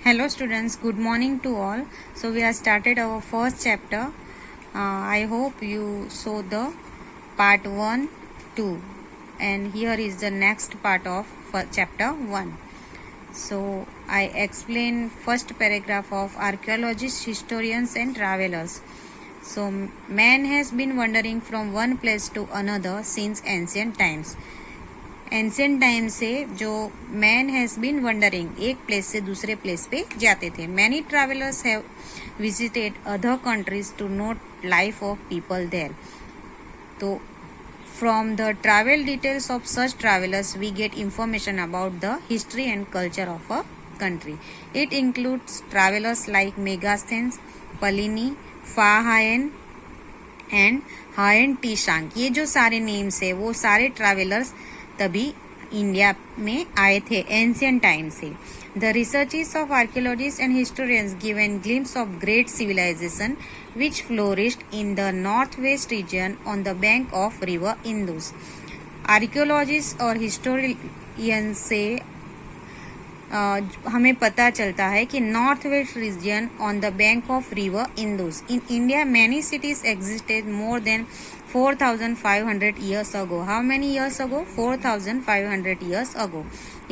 Hello students, good morning to all. So we have started our first chapter. I hope you saw the part 1, 2 and here is the next part of chapter 1. So I explain first paragraph of archaeologists, historians and travelers. So man has been wandering from one place to another since ancient times. Ancient time से जो man has been wandering एक place से दूसरे place पे जाते थे. Many travellers have visited other countries to note life of people there. तो from the travel details of such travellers we get information about the history and culture of a country. It includes travelers like Megasthenes, Pliny, Fahian and Hiuen Tsang. ये जो सारे names है वो सारे travellers तभी India में आए थे एंशियंट टाइम से. The researches of archaeologist and historians give an glimpse of great civilisation which flourished in the north west region on the bank of river Indus. Archaeologist और historian से हमें पता चलता है कि north west region on the bank of river Indus. In India many cities existed more than 4,500 years ago. How many years ago? 4,500 years ago.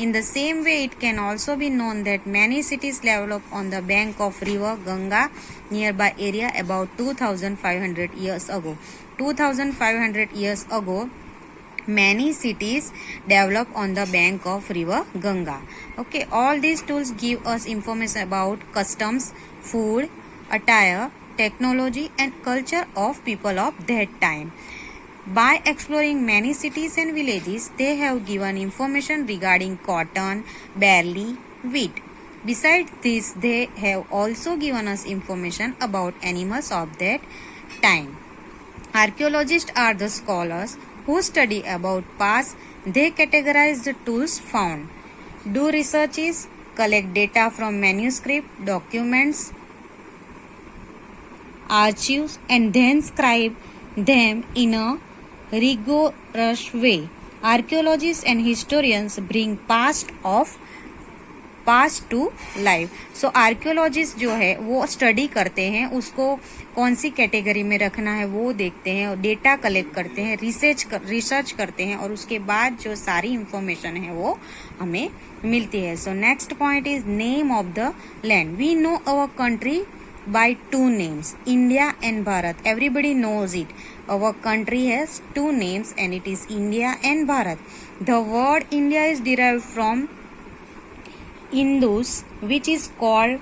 In the same way, it can also be known that many cities developed on the bank of river Ganga nearby area about 2,500 years ago. 2,500 years ago, many cities developed on the bank of river Ganga. Okay, all these tools give us information about customs, food, attire, technology and culture of people of that time. By exploring many cities and villages, they have given information regarding cotton, barley, wheat. Besides this, they have also given us information about animals of that time. Archaeologists are the scholars who study about past. They categorize the tools found, do researches, collect data from manuscript, documents, archives and then scribe them in a rigorous way. Archaeologists and historians bring past to life. So archaeologists जो है वो study करते हैं, उसको कौन सी category में रखना है वो देखते हैं और डेटा कलेक्ट करते हैं, रिसर्च करते हैं और उसके बाद जो सारी इंफॉर्मेशन है वो हमें मिलती है. So next point is name of the land. We know our country by two names, India and Bharat. Everybody knows it. Our country has two names and it is India and Bharat. The word India is derived from Indus, which is called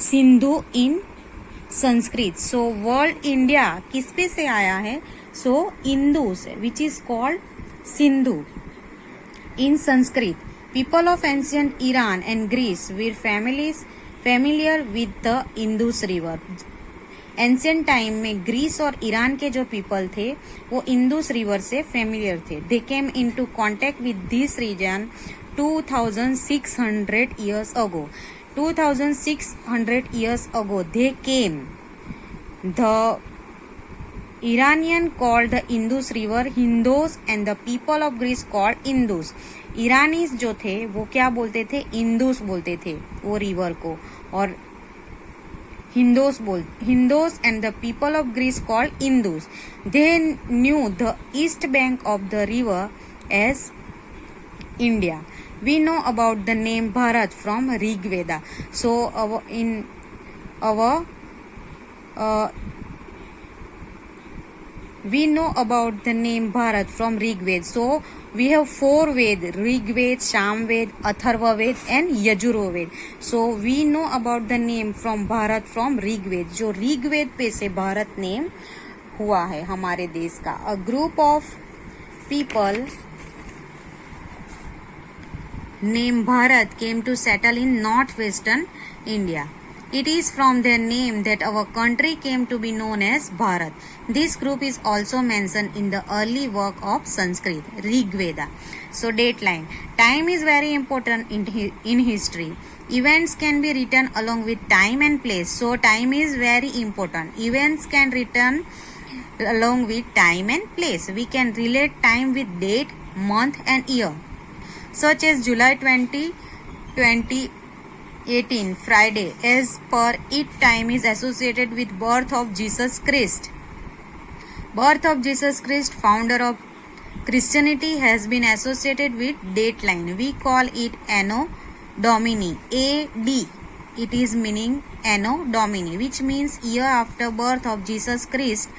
Sindhu in Sanskrit. So word India किस पे से आया है? So Indus, which is called Sindhu in Sanskrit. People of ancient Iran and Greece were familiar with the Indus river. Ancient time में Greece और Iran के जो people थे वो इंदुस रिवर से फेमिलियर थे. They came into contact with this region 2,600 years ago. 2,600 years ago they came. The Iranian called the Indus river Hindus and the people of Greece called Indus. ईरानीज जो थे वो क्या बोलते थे? इंदुस बोलते थे वो रिवर को. और Hindos and the people of Greece called Indus. They knew the east bank of the river as India. We know about the name Bharat from Rigveda. So we know about the name Bharat from Rigved. So we have 4 Ved: Rigved, Samved, Atharvaved and Yajurved. So we know about the name from Bharat from Rigved. जो ऋग्वेद पे से Bharat name हुआ है हमारे देश का. A group of people named Bharat came to settle in northwestern India. It is from their name that our country came to be known as Bharat. This group is also mentioned in the early work of Sanskrit, Rig Veda. So dateline. Time is very important in history. Events can be written along with time and place. So time is very important. Events can written along with time and place. We can relate time with date, month and year. Such as July 2020 18 Friday, as per it time is associated with birth of Jesus Christ. Birth of Jesus Christ, founder of Christianity, has been associated with dateline. We call it Anno Domini, AD. It is meaning Anno Domini, which means year after birth of Jesus Christ.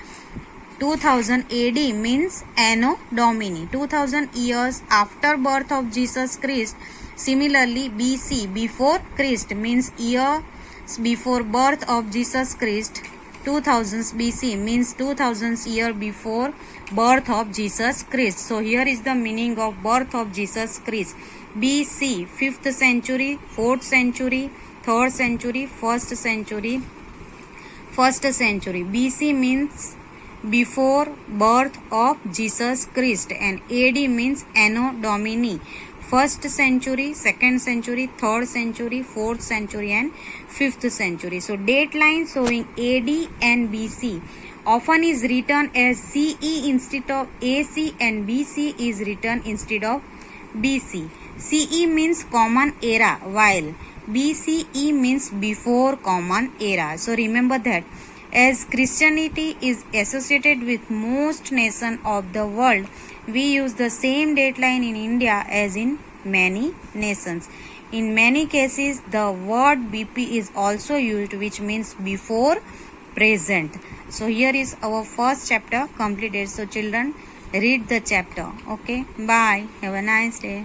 2000 AD means Anno Domini, 2000 years after birth of Jesus Christ. Similarly, BC, before Christ, means years before birth of Jesus Christ. 2000s BC means 2000s year before birth of Jesus Christ. So here is the meaning of birth of Jesus Christ. BC, 5th century, 4th century, 3rd century, 1st century, 1st century. BC means before birth of Jesus Christ, and AD means Anno Domini. 1st century, 2nd century, 3rd century, 4th century and 5th century. So date line showing AD and BC often is written as CE instead of AC, and BC is written instead of BC. CE means common era, while BCE means before common era. So remember that. As Christianity is associated with most nations of the world, we use the same dateline in India as in many nations. In many cases, the word BP is also used, which means before present. So here is our first chapter completed. So children, read the chapter. Okay, bye. Have a nice day.